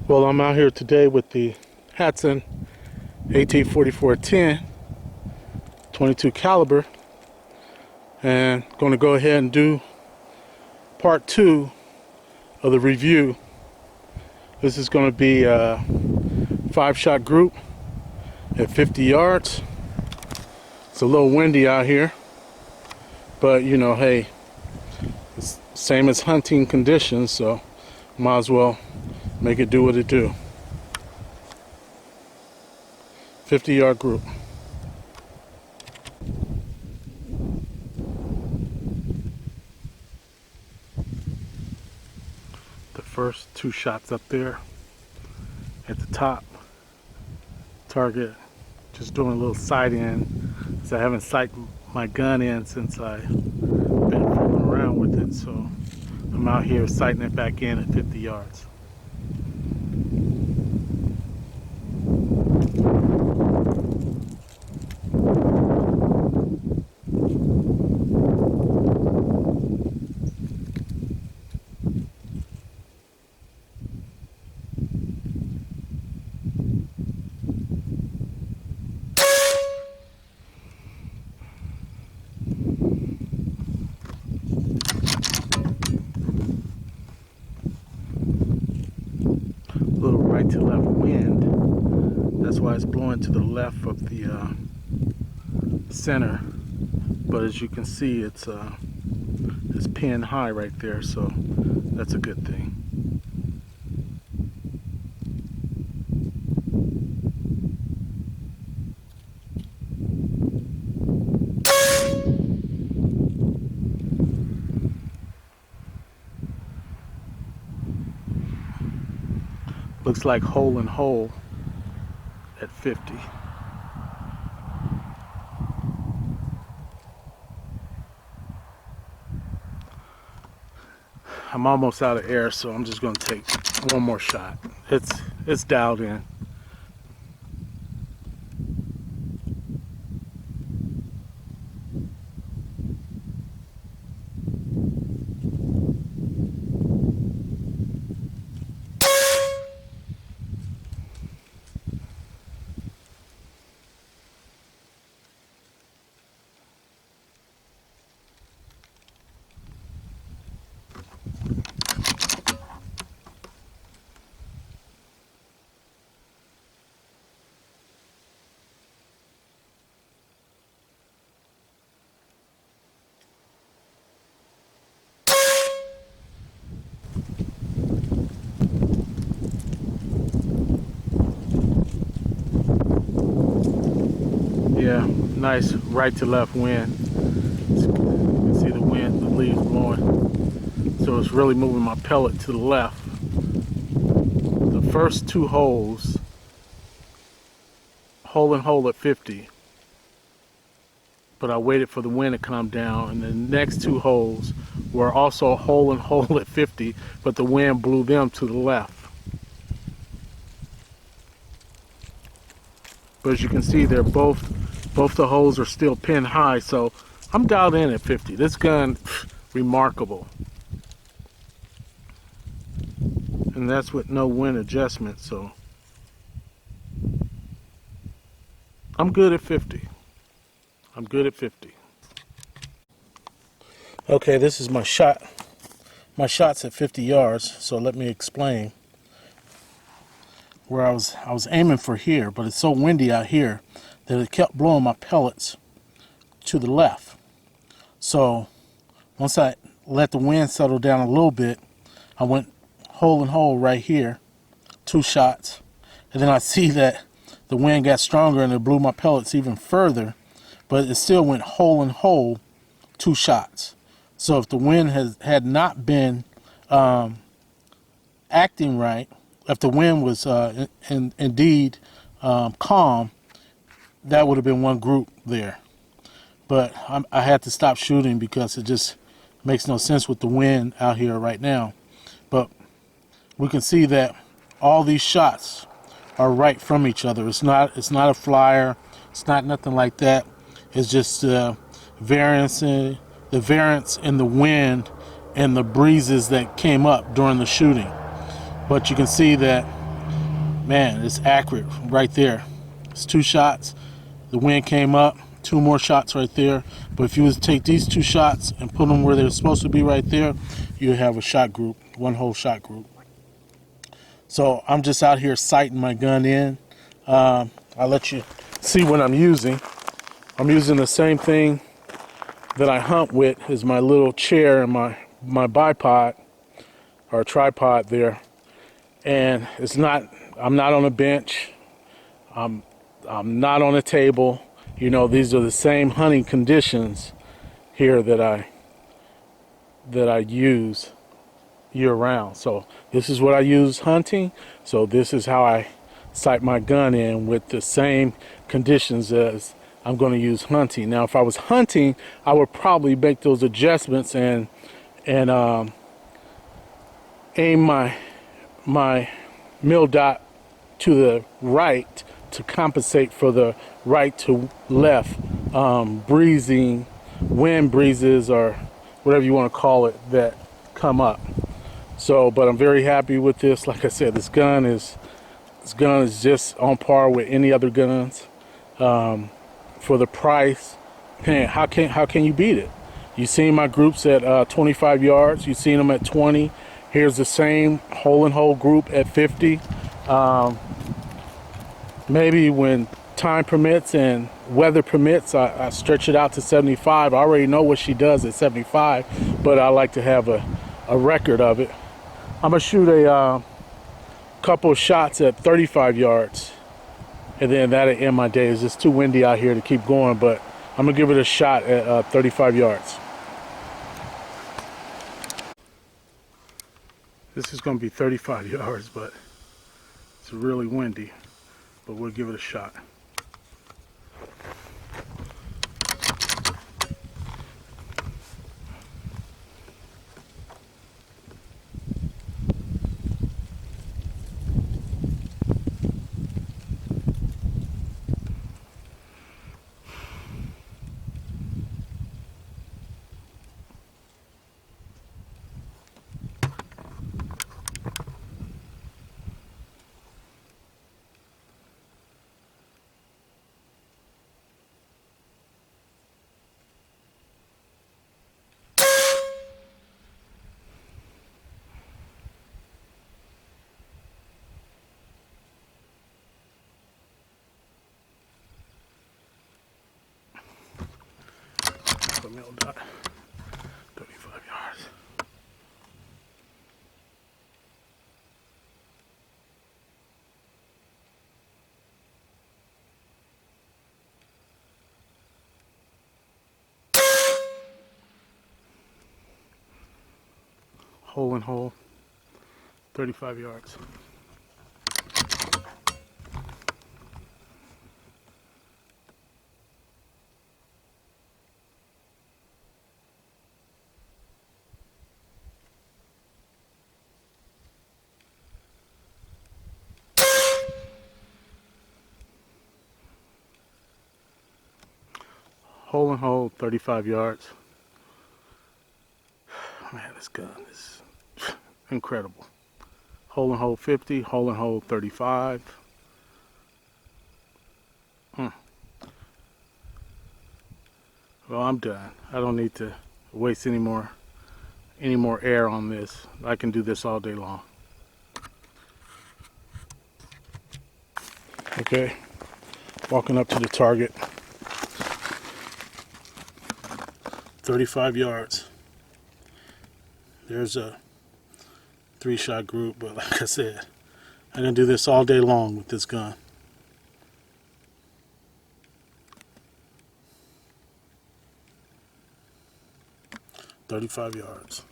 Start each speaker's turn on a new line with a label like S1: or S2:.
S1: Well, I'm out here today with the Hatsan AT44-10 22 caliber, and going to go ahead and do part 2 of the review. This is going to be a 5-shot group at 50 yards. It's a little windy out here, but you know, hey, it's same as hunting conditions, so might as well make it do what it do. 50-yard group. The first 2 shots up there at the top. Target just doing a little sight in, because I haven't sighted my gun in since I've been fooling around with it, so I'm out here sighting it back in at 50 yards. Little right to left wind, that's why it's blowing to the left of the center, but as you can see, it's pinned high right there, so that's a good thing. Looks like hole in hole at 50. I'm almost out of air, so I'm just going to take one more shot. It's dialed in. Yeah, nice right to left wind. You can see the wind, the leaves blowing. So it's really moving my pellet to the left. The first 2 holes, hole in hole at 50. But I waited for the wind to come down, and the next 2 holes were also hole in hole at 50, but the wind blew them to the left. But as you can see, they're both the holes are still pinned high, so I'm dialed in at 50. This gun, remarkable. And that's with no wind adjustment, so I'm good at 50. I'm good at 50. Okay, this is my shot. My shot's at 50 yards, so let me explain. Where I was aiming for here, but it's so windy out here that it kept blowing my pellets to the left. So once I let the wind settle down a little bit, I went hole in hole right here, 2 shots, and then I see that the wind got stronger and it blew my pellets even further, but it still went hole in hole, 2 shots. So if the wind had not been acting right, if the wind was indeed calm, that would have been one group there. But I had to stop shooting because it just makes no sense with the wind out here right now. But we can see that all these shots are right from each other. It's not a flyer. It's not nothing like that. It's just variance in the wind and the breezes that came up during the shooting. But you can see that man, it's accurate right there. It's 2 shots. The wind came up, 2 more shots right there. But if you was to take these 2 shots and put them where they're supposed to be right there, you have a shot group, 1 whole shot group. So I'm just out here sighting my gun in. I'll let you see what I'm using. I'm using the same thing that I hunt with, is my little chair and my bipod or tripod there. And I'm not on a bench. I'm not on a table. You know, these are the same hunting conditions here that I use year round. So this is what I use hunting. So this is how I sight my gun in, with the same conditions as I'm going to use hunting. Now, if I was hunting, I would probably make those adjustments and aim my mill dot to the right to compensate for the right to left breezing, wind breezes, or whatever you want to call it, that come up. So, but I'm very happy with this. Like I said, this gun is just on par with any other guns. For the price, man, how can you beat it? You've seen my groups at 25 yards. You've seen them at 20. Here's the same hole and hole group at 50. Maybe when time permits and weather permits, I stretch it out to 75. I already know what she does at 75, but I like to have a record of it. I'm gonna shoot a couple of shots at 35 yards, and then that'll end my day. It's just too windy out here to keep going, but I'm gonna give it a shot at 35 yards. This is gonna be 35 yards, but it's really windy, but we'll give it a shot. Mill dot, 35 yards. Hole and hole, 35 yards. Hole and hole, 35 yards. Man, this gun is incredible. Hole and hole 50, hole and hole 35. Well, I'm done. I don't need to waste any more air on this. I can do this all day long. Okay, walking up to the target. 35 yards. There's a 3-shot group, but like I said, I'm gonna do this all day long with this gun. .35 yards.